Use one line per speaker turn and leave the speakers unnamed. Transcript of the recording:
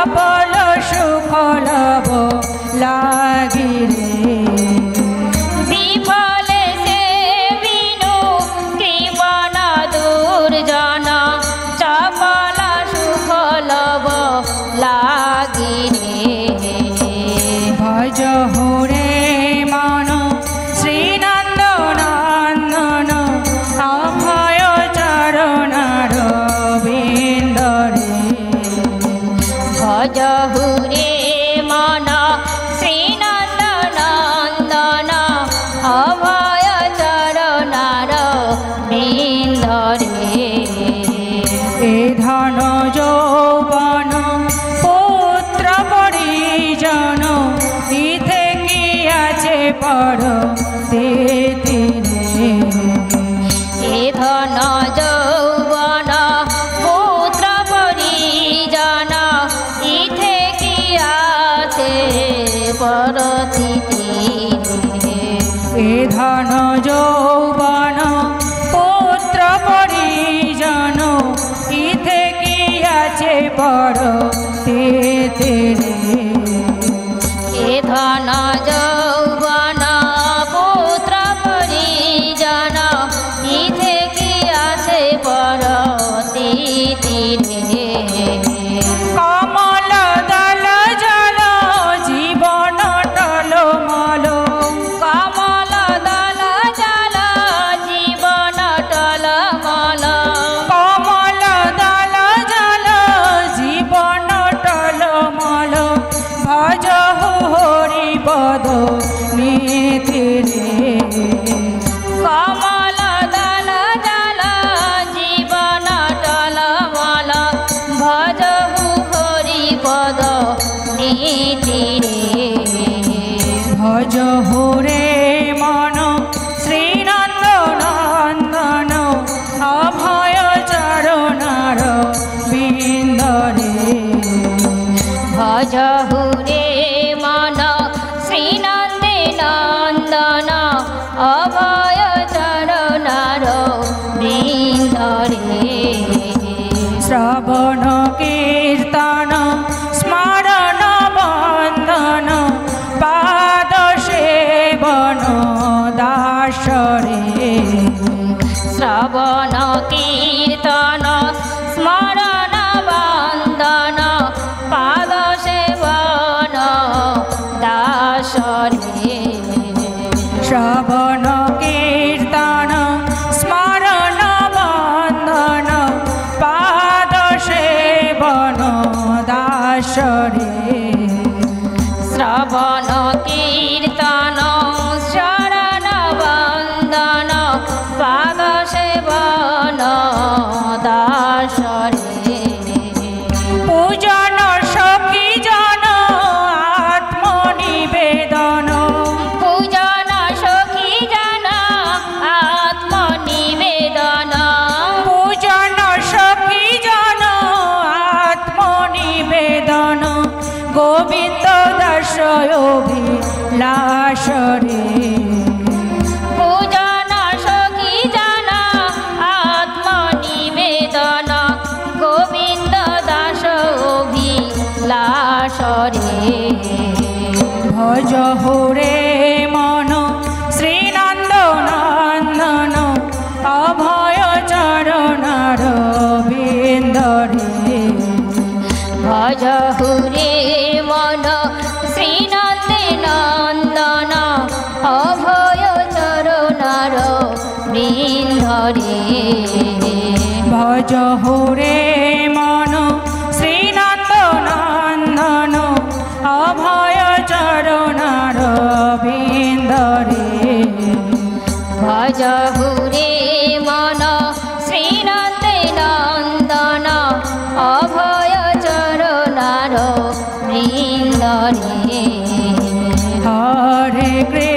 সফল সুফল লাগিরে
বিফলে সে বিনু কৃপণ দুর্জন সফল সুফল লাগিরে
ভজ হরে মন শ্রীনন্দ নন্দন অভয় চরণার বিন্দরে
ভজ হুরে মন শ্রীনন্দ নন্দন অভয় চরণার বিন্দরে
এ ধন যৌবন পুত্র পরিজন ইথে কি আছে পর তিরে
এ ধন যৌবন পুত্র পরিজন ইথে কি আছে পরতিতে
এ ধন যৌবন পুত্র পরিজন ইথে কি আছে পর তিরে
এ ধন যৌবন পুত্র পরিজন ইথে কি আছে পরতিতে
কমল দল জল জীবন টলমল
কমল দল জল জীবন টলমল
কমল দল জল জীবন টলমল ভজ হরি পদ নিধিরে
কমল দল জল জীবন টলমল ভজ হরি পদ নিধিরে
ভজ হরে মন শ্রীনন্দ নন্দন অভয় চরণার বিন্দরে
ভজ হুরে মন শ্রীনন্দে নন্দন অভয় চরণার বৃন্দরে
শ্রবণ কীর্তন স্মরণ বন্দন পাদ সেবন দাসরে
শ্রবণ কীর্তন স্মরণ বন্দন পাদ সেবন দাসরে
শ্রবণ কীর্তন স্মরণ বন্দন পাদ সেবন দাসরে
শ্রবণ কীর্তন শরণ বন্দন পাদ সেবন দাসরে
পূজন সখী জন আত্মনিবেদন
পূজন সখী জন আত্মনিবেদন
পূজন সখী জন আত্মনিবেদন গোবিন্দ দাস অভিলাষরে
পূজন সখী জন আত্মনিবেদন গোবিন্দ দাস অভিলাষরে
ভজ হরে মন শ্রীনন্দ নন্দন অভয় চরণার বিন্দরে
ভজ হুরে মন শ্রীনন্দে নন্দন অভয় চরণার বৃন্দরে
ভজ হরে মন শ্রীনন্দ নন্দন অভয় চরণার বিন্দরে
ভজ হুরে মন শ্রীনন্দে নন্দন অভয় চরণার বৃন্দরে
হরে কৃষ্ণ